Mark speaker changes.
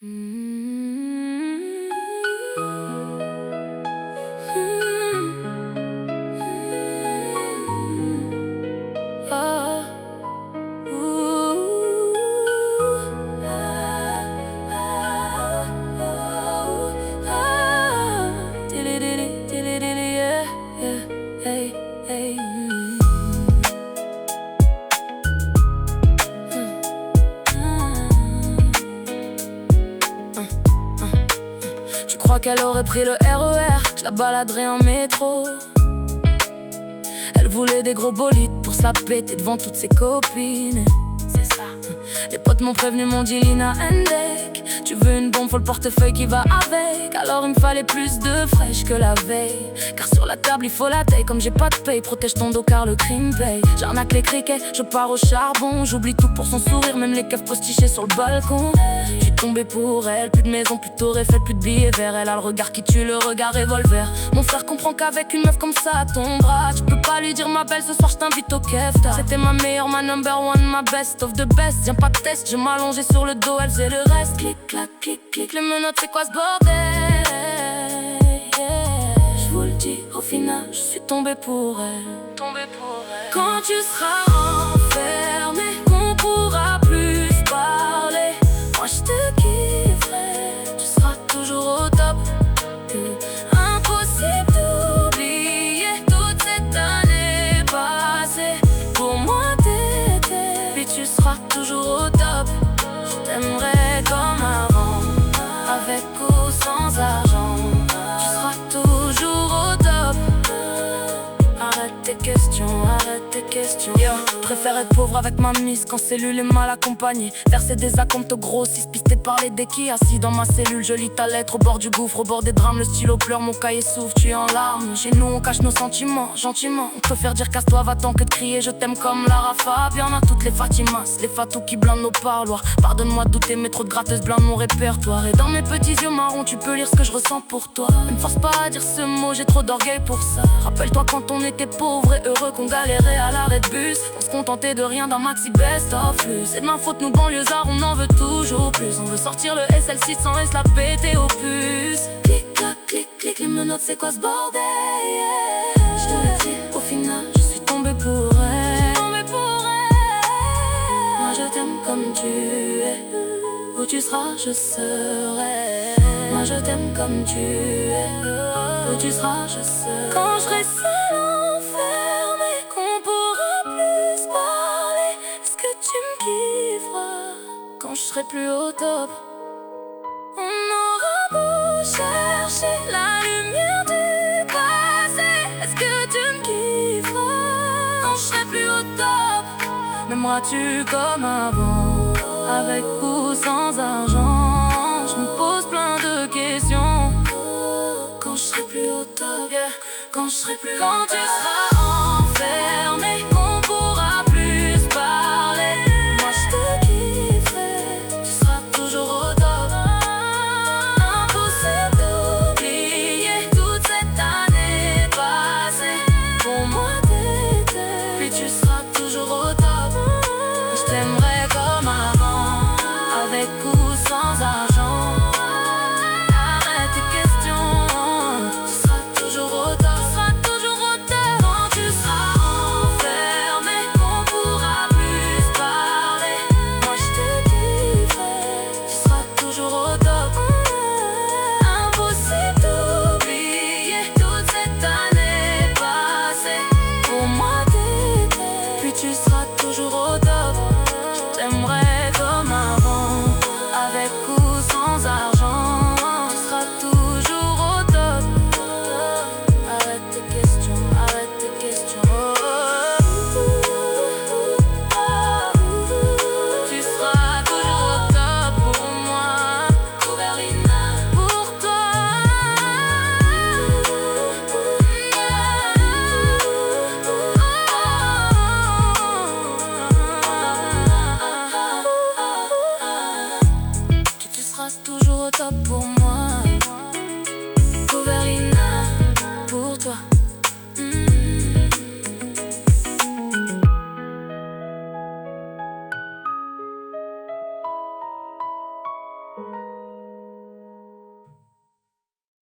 Speaker 1: Je crois qu'elle aurait pris le RER, je la baladerais en métro. Elle voulait des gros bolides pour se la péter devant toutes ses copines. C'est ça. Les potes m'ont prévenu, m'ont dit Lina Hendek, tu veux une bombe, faut le portefeuille qui va avec. Alors il me fallait plus de fraîche que la veille, car sur la table il faut la taille. Comme j'ai pas de paye, protège ton dos car le crime paye. J'arnaque les criquets, je pars au charbon. J'oublie tout pour son sourire, même les keufs postichés sur le balcon. J'suis tombé pour elle, plus de maison, plus de tour Eiffel, plus de billets verts. Elle a le regard qui tue, le regard revolver. Mon frère comprend qu'avec une meuf comme ça à ton bras, tu peux pas lui dire ma belle, ce soir je t'invite au kefta. C'était ma meilleure, ma number one, ma best of the best. Viens pas de test, je m'allongeais sur le dos, elle faisait le reste. Clic, clac, clic, clic, les menottes, c'est quoi ce bordel? Je vous le dis, au final, je suis tombé pour elle. Quand tu seras enfermé, qu'on pourra plus parler, moi je te kifferai, tu seras toujours au top. Impossible d'oublier toute cette année passée. Pour moi t'étais, puis tu seras toujours au top. Je t'aimerai comme avant, avec ou sans argent. Tu seras toujours au top. Arrête tes questions, arrête tes questions. Yo, préfère être pauvre avec ma mise qu'en cellule et mal accompagné. Verser des acomptes grossistes, pisté par les déquilles. Assis dans ma cellule, je lis ta lettre au bord du gouffre, au bord des drames. Le stylo pleure, mon cahier s'ouvre, tu es en larmes. Chez nous on cache nos sentiments, gentiment. On peut faire dire casse-toi, va-t'en que de crier je t'aime comme Lara Fab. Y'en a toutes les Fatimas, les Fatou qui blindent nos parloirs. Pardonne-moi de douter, mais trop de gratteuses blindent mon répertoire. Et dans mes petits yeux marrons, tu peux lire ce que je ressens pour toi. Ne me force pas à dire ce mot, j'ai trop d'orgueil pour ça. Rappelle-toi quand on était pauvres et heureux, qu'on galérait à l'arrêt de bus. On se contentait de rien d'un maxi best of plus. C'est de ma faute, nous banlieusards, on en veut toujours plus. On veut sortir le SL600 et se la péter au puce. Clic, clac, clic, clic, les menottes, c'est quoi ce bordel? Je te le dis, au final, je suis tombé pour elle. Moi je t'aime comme tu es, où tu seras, je serai. Moi je t'aime comme tu es, où tu seras, je serai. Quand je serai seul enfermé, qu'on pourra plus parler, est-ce que tu me kifferas? Quand je serai plus au top, on aura beau chercher la lumière du passé, est-ce que tu me kifferas? Quand je serai plus au top, m'aimeras-tu comme avant, avec ou sans argent? Je me pose plein de questions. Quand je serai plus au top, yeah. Quand je serai plus quand tu seras enfermé, qu'on pourra plus parler, moi je te kifferai, tu seras toujours au top. Impossible d'oublier toute cette année passée. Pour moi t'étais, puis tu seras toujours au top. Je t'aimerai comme avant, avec ou sans argent. Arrête tes questions, tu seras toujours au top. Quand tu seras enfermé, qu'on pourra plus parler, moi je te kifferai, tu seras toujours au top. Impossible d'oublier toute cette année passée. Pour moi t'étais, puis tu seras toujours au top. Je t'aimerai comme avant, avec ou sans argent. Tu seras toujours au top. Arrête tes questions, arrête tes questions. Tu seras toujours au top pour moi. Couverlina, pour toi. Tu seras toujours au top pour moi. Couverlina, pour toi.